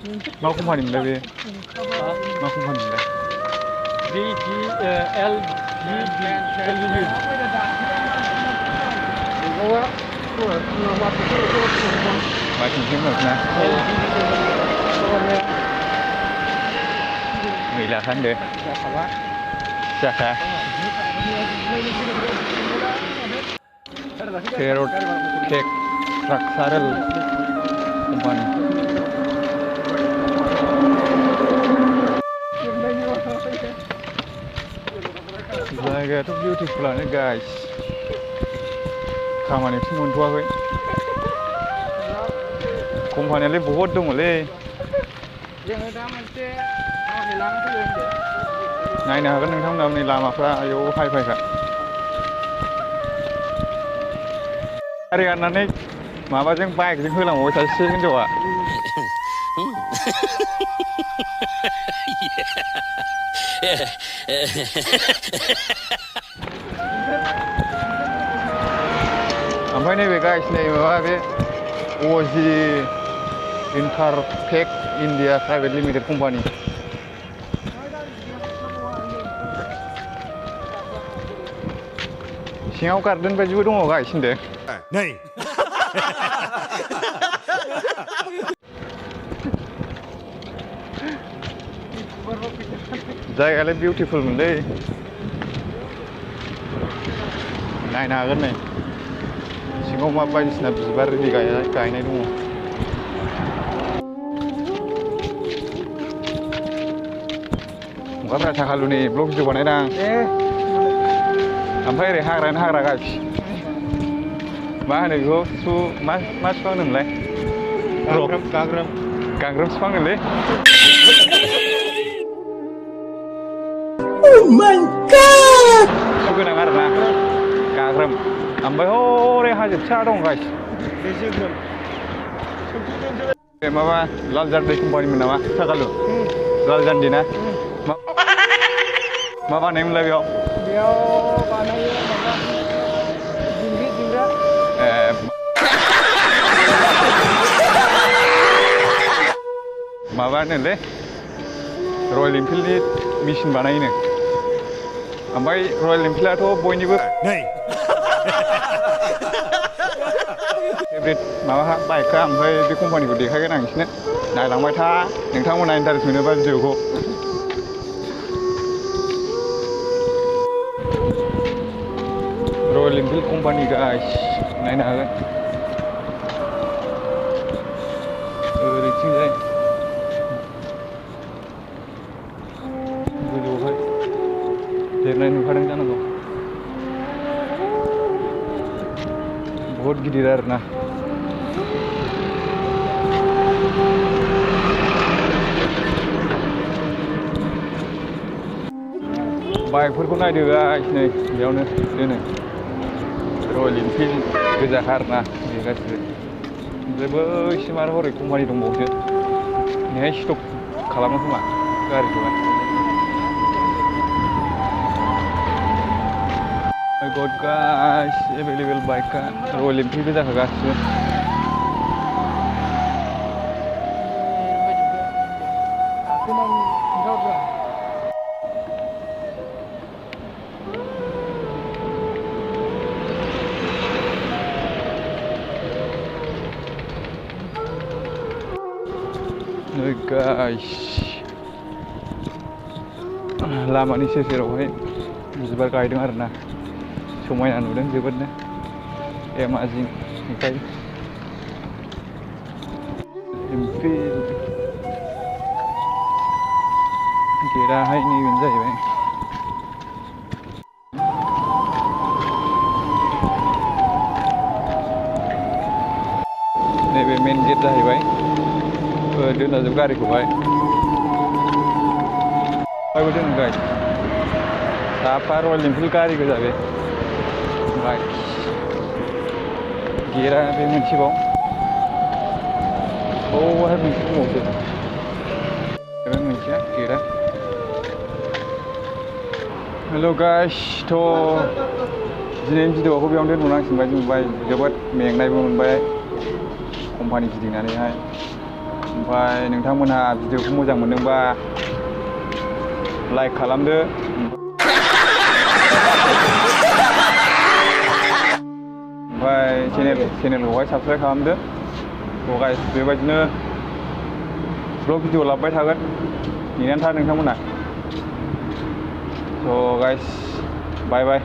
मा कम्पानिमोनलाय बे मा कम्पानिमोनलाय DGL माइथिं फेमस ना गैला होनदो जाखा Ferrotech Structural Company जायगायाथ' बिउटिफुलानो गाइस खामानिथ' मोनथ'वाखै कम्पानियालाय बहुद दङलै नायनो हागोन नोंथांमोनाबो नै लामाफ्रा आयौ हाइ फाइखा गारि गारनानै माबाजों बाइकजों होलांबाय सासे हिनजावा ओमफ्राय नैबे गाइस नै माबा बे अजि इन्टारटेक इन्डिया प्राइभेट लिमिटेड कम्पानि सिङाव गार्डेन बायदिबो दङ गाइस होनदों नै जायगायालाय बिउटिफुल मोनलै नायनो हागोन नै सिङाव मा बायदिसिना बिबार रिलि गायनाय दङ ओंखारफ्रा साखालुनि ब्लग भिडिअ बानायदां ओमफ्राय ओरै हाग्रायानो हाग्रा गाइस मा होनो बेखौ मा बिफां होनोमोनलाय गाग्रोम बिफां होनोलै सु गोनां आरोना गाग्रोम ओमफ्राय हरै हाजो फिसा दं गाइस माबा लालजान्दै कम्पानिमोन नामा साखालु लालजान्दै ना मा बानायोमोनलाय बेयाव बानायो दिंग्रि दिंग्रा माबानोलै रयेल एनफिल्डनि मेचिन बानायोनो ओमफ्राय रयेल एनफिल्डआथ' बयनिबो फेभरेट माबा बाइकखा ओमफ्राय बे कम्पानिखौ देखायगोन आं नोंसिनो नायलांबाय था नोंथांमोना इन्टारेस्ट मोनोबा भिडिअखौ रयेल एनफिल्ड कम्पानि गाइस नायनो हागोन ओरैथिंजाय गोजौआवहाय लिरनाय नुखादों जानांगौ बहुद गिदिर आरोना बाइकफोरखौ नायदो गाइस नै बेयावनो दोनो रयेल एनफिल्ड गोजाखा आरोना बे गासिबो ओमफ्राय बैसिम आरो हरै कम्पानि दंबावोसो बेहाय स्टक खालामो खोमा गारिखौहाय गड गाइस एभेलेबेल बाइकआ रयेल एनफिल्ड गोजाखा गासिबो गाइस लामानि सेर सेरावहाय बिबार गायदों आरोना समायना नुदों जोबोदनो एमाजिं ओमफ्राय गेटआहाय नैबेनो जाहैबाय नैबे मेन गेट जाहैबाय दोनलाजोब गारिखौहाय बयबो दोनो गाइस साफा रयेल एनफिल्ड गारि गोजा बे ओमफ्राय गेटआ बे मोनसेबाव बावहाय मोनसे दंबावसो बे मोनसेया गेटआ हेल' गाइस दिनैनि भिडिअखौ बेयावनो दोनथ'नांसिगोन बायदि मोनबाय जोबोद मेंनायबो मोनबाय कम्पानि गिदिंनानैहाय ओमफ्राय नोंथांमोनहा भिडिअखौ मोजां मोनदोंबा लाइक खालामदो ओमफ्राय चेनेलखौहाय साबस्क्राइब खालामदो थ' गाइस बेबायदिनो ब्लग भिडिअ लाबोबाय थागोन नेनानै था नोंथांमोना थ' गाइस बाय बाय